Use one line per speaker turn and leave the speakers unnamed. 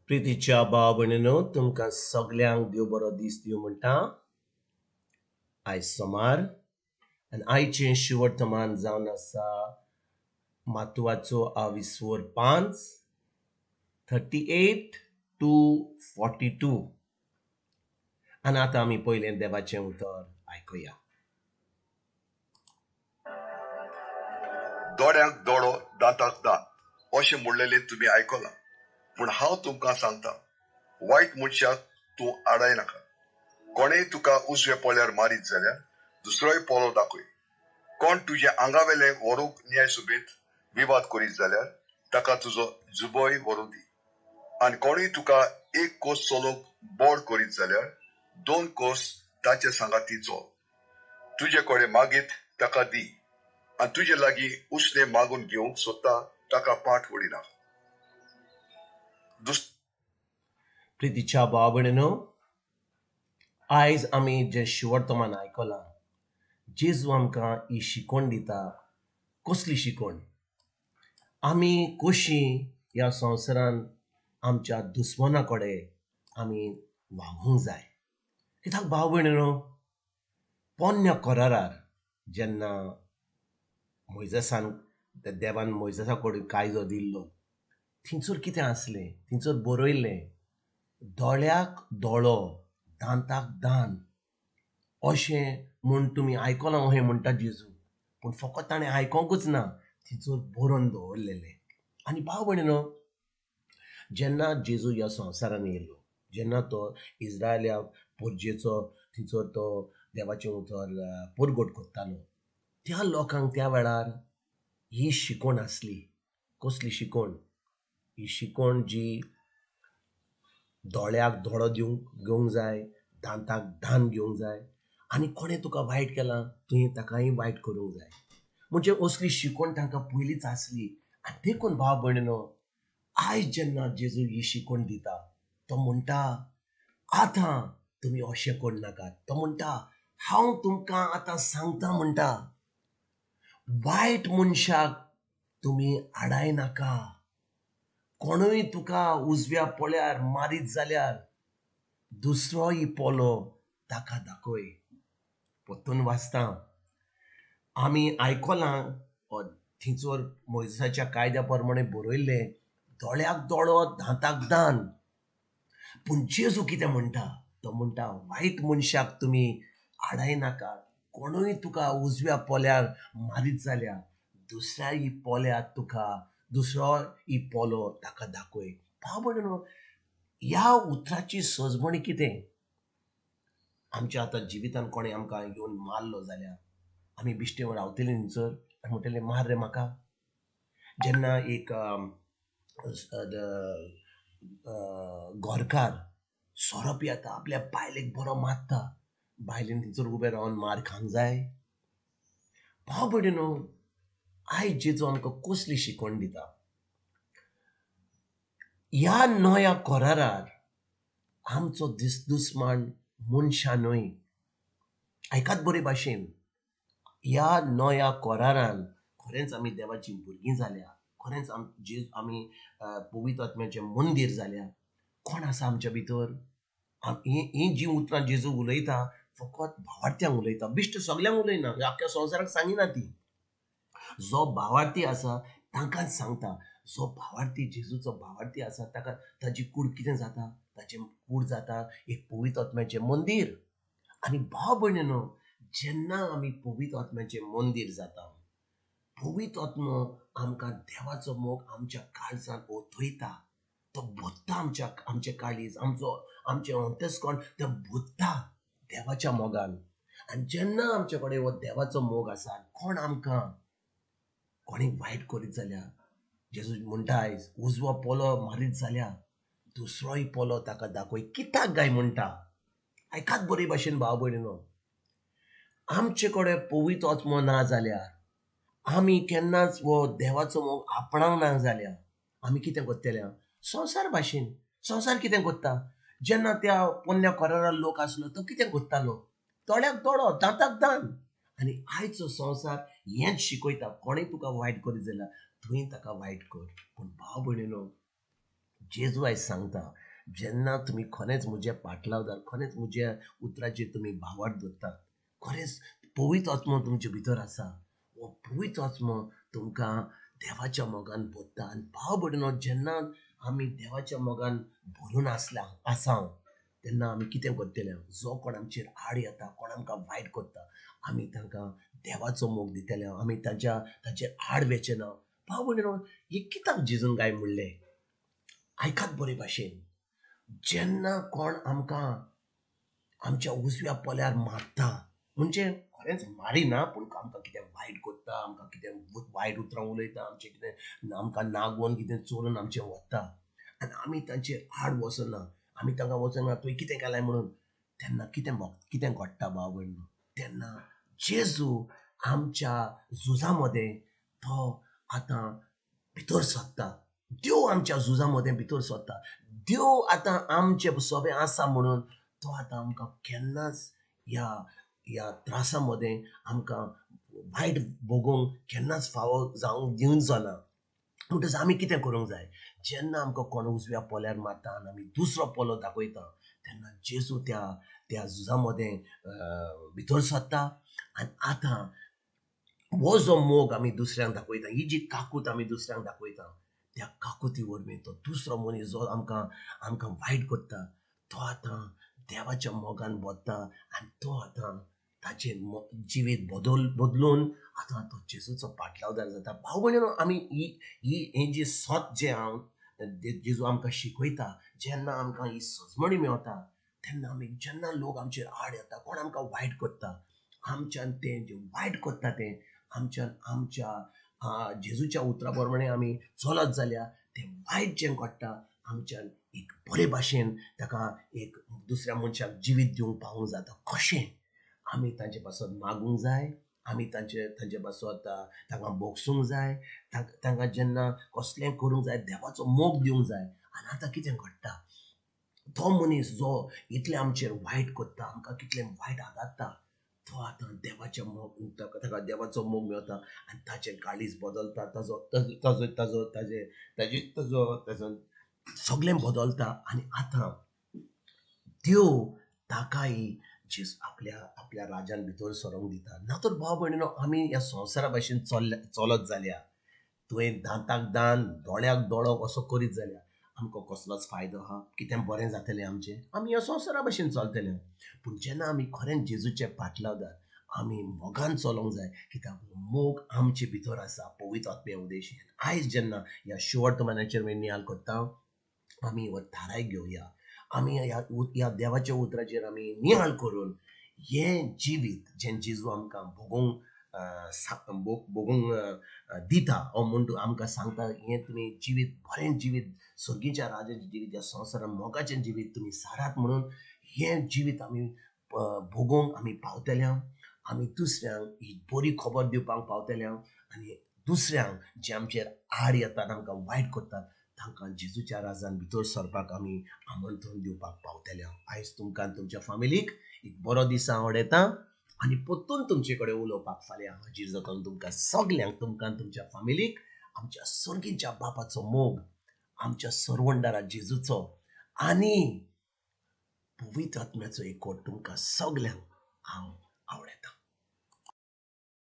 प्रितीच्या भाव भयणीनो, तुमकां सगल्यांक देव बरो दीस दिवं म्हणटा. आयज सोमार आनी आयचें शिवर्तमान जावन आसा मातवाचो विसवोर 5 38 to 42. आनी आतां आमी पयलें देवाचें उतर आयकुया.
दोळ्यांक दोळो दांताक दांत अशें म्हणलेलें तुमी आयकलां. पूण हांव तुमकां सांगता, वायट मनशाक तूं आडाय नाका. कोणेय तुका उजवे पोळ्यार मारीत जाल्यार दुसरोय पोलो दाखय. कोण तुजे आंगावेलें व्हरूंक न्यायसुबेत विवाद करीत जाल्यार ताका तुजो जुबोय व्हरू दी. आनी कोणूय तुका एक कोस चलोवंक बोड करीत जाल्यार 2 कोस ताचे सांगाती चल. तुजे कडेन मागीत ताका दी, आनी तुजे लागीं उसने मागून घेवंक सोदता ताका पाठ वडिना.
प्रितीच्या भाव भयणीनो, आयज आमी जें शिवर्तमान आयकलां, जेजू आमकां ही शिकवण दिता. कसली शिकवण? आमी कशीं ह्या संवसारान आमच्या दुस्मना कडेन आमी वागूंक जाय. कित्याक भाव भयणीनो, पोन्न्या करारार जेन्ना देवान मोइसेसा कडेन कायदो दिल्लो, थिंचर कितें आसलें? थिंचर बरयल्लें, दोळ्याक दोळो दांताक दांत अशें म्हूण तुमी आयकलां अशें म्हणटा जेजू. पूण फकत ताणें आयकोंकूच ना, थिंचर बरोवन दवरलेलें. आनी भाव भयणीनो, जेन्ना जेजू ह्या संवसारान येयलो, जेन्ना तो इस्रायल्या पोरजेचो थिंचर तो देवाचें उतर परगट कोत्तालो, त्या लोकांक त्या वेळार ही शिकवण आसली. कसली शिकवण? ही शिकवण जी दोळ्याक दोळो घेवंक जाय, दांताक दांत घेवंक जाय, आनी कोणें तुका वायट केलां तुवें ताकाय वायट करूंक जाय. म्हणजे असली शिकवण तांकां पयलींच आसली. आनी देखून भाव भयणीनो, आयज जेन्ना जेजू ही शिकवण दिता, तो म्हणटा आतां तुमी अशें करनाकात. तो म्हणटा हांव तुमकां आतां सांगता म्हणटा, वायट मनशाक तुमी आडाय नाका. कोणूय तुका उजव्या पोळ्यार मारीत जाल्यार दुसरोय पोलो ताका दाखय. परतून वाचता, आमी आयकलां थिंचर मोइसेसाच्या कायद्या प्रमाणे बरयल्लें, दोळ्याक दोळो दांताक दांत. पूण जेजू कितें म्हणटा? तो म्हणटा वायट मनशाक तुमी आडाय नाका. कोणूय तुका उजव्या पोल्यार मारीत जाल्यार दुसऱ्याय पोल्यार तुका दुसरोय पोलो ताका दाखय. भाव भयणीनो, ह्या उतराची सजमणी कितें? आमच्या आतां जिवितान कोणें आमकां येवन मारलो जाल्यार आमी बिश्टे रावतलीं थंयसर आनी म्हणटलें मार रे म्हाका. जेन्ना एक गोरकार सोरोप येता, आपल्या बायलेक बरो मारता, बायलेन थंयसर उबें रावन मार खावंक जाय? भाव भयणीनो, आयज जेजू आमकां कसली शिकवण दिता? ह्या नव्या करारार आमचो दुस्मान मनशां न्हय. आयकात बरे भाशेन, ह्या नव्या करारान खरेंच आमी देवाची भुरगीं जाल्या, खरेंच आमी पवित्र आत्म्याचें मंदीर जाल्या. कोण आसा आमच्या भितर? ही जी उतरां जेजू उलयता फकत भावार्थ्यांक उलयता, बिश्ट सगल्यांक उलयना, आख्या संवसाराक सांगिना ती. जो भावार्थी आसा तांकांच सांगता. जो भावार्थी जेजूचो भावार्थी आसा ताका ताची कूड कितें जाता? ताचें कूड जाता एक पवित्र आत्म्याचें मंदीर. आनी भाव भयणीनो, जेन्ना आमी पवित्र आत्म्याचें मंदीर जाता, पवित्र आत्मो आमकां देवाचो मोग आमच्या काळजांत ओतयता. तो भोत्ता आमचे काळीज, आमचें अंतस्करण तें भोत्ता देवाच्या मोगान. आनी जेन्ना आमचे कडेन हो देवाचो मोग आसा, कोण आमकां कोणें वायट करीत जाल्यार जेजू म्हणटा आयज उजवो पोलो मारीत जाल्यार दुसरोय पोलो ताका दाखय. कित्याक गाय म्हणटा? आयकात बरे भाशेन भाव भयणीनो, आमचे कडेन पवित्र आत्मो ना जाल्यार, आमी केन्नाच हो देवाचो मोग आपणावंक ना जाल्यार आमी कितें करतले? संवसार भाशेन. संवसार कितें करता? जेन्ना त्या पोन्न्या करारार लोक आसलो तो कितें करतालो? दोळ्याक दोळो दांताक दांत. आनी आयचो संवसार हेंच शिकयता. कोणें तुका वायट करीत जाल्यार तुवें ताका वायट कर. पूण भाव भयणीनो, जेजू आयज सांगता, जेन्ना तुमी खरेंच म्हजे पाटलावदार, खरेंच म्हज्या उतराचेर तुमी भावार्थ दवरतात, खरेंच पवित्र आत्मो तुमचे भितर आसा, हो पवित्र आत्मो तुमकां देवाच्या मोगान भरता. आनी भाव भयणीनो, जेन्ना आमी देवाच्या मोगान भरून आसा तेन्ना आमी कितें करतले? जो कोण आमचेर आड येता, कोण आमकां वायट करता, आमी तांकां देवाचो मोग दितले. आमी ताचेर आड वेचे ना. भाव भयणीनो, हे कित्याक जेजून काय म्हणलें? आयकात बरे भाशेन, जेन्ना कोण आमकां आमच्या उजव्या पोल्यार मारता, म्हणजे खरेंच मारिना, पूण आमकां कितें वायट करता, आमकां कितें वायट उतरां उलयता, आमचें कितें आमकां नागवून कितें चोरून आमचें व्हरता, आनी आमी तांचेर आड वचना, आमी तांकां वचना तुवें कितें केलें म्हणून, तेन्ना कितें घडटा भाव भयणीनो? तेन्ना जेजू आमच्या झुजा मदें तो आतां भितर सरता. देव आमच्या झुजा मदें भितर सरता. देव आतां आमचे सोबे आसा म्हणून तो आतां आमकां केन्नाच ह्या त्रासा मदें आमकां वायट भोगूंक केन्नाच फावो जावंक दिवचो ना. म्हणटच आमी कितें करूंक जाय? जेन्ना आमकां कोण उजव्या पोल्यार मारता आनी आमी दुसरो पोलो दाखयता, तेन्ना जेजू त्या झुजा मदें भितर सरता. आनी आतां हो जो मोग आमी दुसऱ्यांक दाखयता, ही जी काकूट आमी दुसऱ्यांक दाखयता, त्या काकुती वरवीं तो दुसरो मनीस जो आमकां वायट करता, तो आतां देवाच्या मोगान भरता. आनी तो आतां ताचें जिवीत बदलून आतां तो जेजूचो पाटलावदार जाता. भाव भयणीनो, आमी ही जी सत जे हांव जेजू आमकां शिकयता, जेन्ना आमकां ही सजमणी मेवता, तेन्ना आमी जेन्ना लोक आमचेर आड येता, कोण आमकां वायट करता, आमच्यान तें जें वायट करता तें आमच्यान आमच्या जेजूच्या उतरा प्रमाणे आमी चलत जाल्यार तें वायट जें घडटा आमच्यान एक बरे भाशेन ताका एक दुसऱ्या मनशाक जिवीत दिवंक पावूंक जाता. कशें? आमी तांचे पासत मागूंक जाय, आमी तांचे पासत तांकां बोगसूंक जाय, तांकां जेन्ना कसलें करूंक जाय, देवाचो मोग दिवंक जाय. आनी आतां कितें घडटा? तो मनीस जो इतलें आमचेर वायट करता, आमकां कितलें वायट आदारता, तो आतां देवाच्या मोग ताका देवाचो मोग मेवता आनी ताचें काळीज बदलता, ताजो सगळें बदलता. आनी आतां देव ताकाय आपल्या राज्यान भितर सरोंक दिता. ना तर भाव भयणीनो, आमी ह्या संवसारा भाशेन चलत जाल्यार, तुवें दांताक दांत, दोळ्याक दोळो असो करीत जाल्यार आमकां कसलोच फायदो आहा? कितें बरें जातलें आमचें? आमी ह्या संवसारा भाशेन चलतले. पूण जेन्ना आमी खरेंच जेजूचे पाटलावदार, आमी मोगान चलोंक जाय, कित्याक मोग आमचे भितर आसा पवित्र आत्म्या उदेशीन. आयज जेन्ना ह्या शिवर्तमानाचेर नियाळ करता, आमी हो थाराय घेवया, आमी ह्या देवाच्या उतराचेर आमी नियाळ करून हें जिवीत जें जेजू आमकां भोगूंक दिता, हो म्हणून आमकां सांगता, हें तुमी जिवीत, बरें जिवीत, सर्गीच्या राजाचें जिवीत, ह्या संवसारान मोगाचें जिवीत तुमी सारात म्हणून हें जिवीत आमी भोगूंक आमी पावतल्या. आमी दुसऱ्यांक ही बरी खबर दिवपाक पावतल्या. आनी दुसऱ्यांक जे आमचेर आड येतात, आमकां वायट करतात, तांकां जेजूच्या राजान भितर सरपाक आमी आमंत्रण दिवपाक पावतल्या. आयज तुमकां तुमच्या फॅमिलीक एक बरो दीस हांव आवडयता आनी परतून तुमचे कडेन उलोवपाक फाल्यां हाजीर जातलो. तुमकां सगल्यांक, तुमकां तुमच्या फॅमिलीक आमच्या सर्गीच्या बापाचो मोग, आमच्या सर्वंडारा जेजूचो आनी पवित्र आत्म्याचो एकवट तुमकां सगल्यांक हांव आवडयता.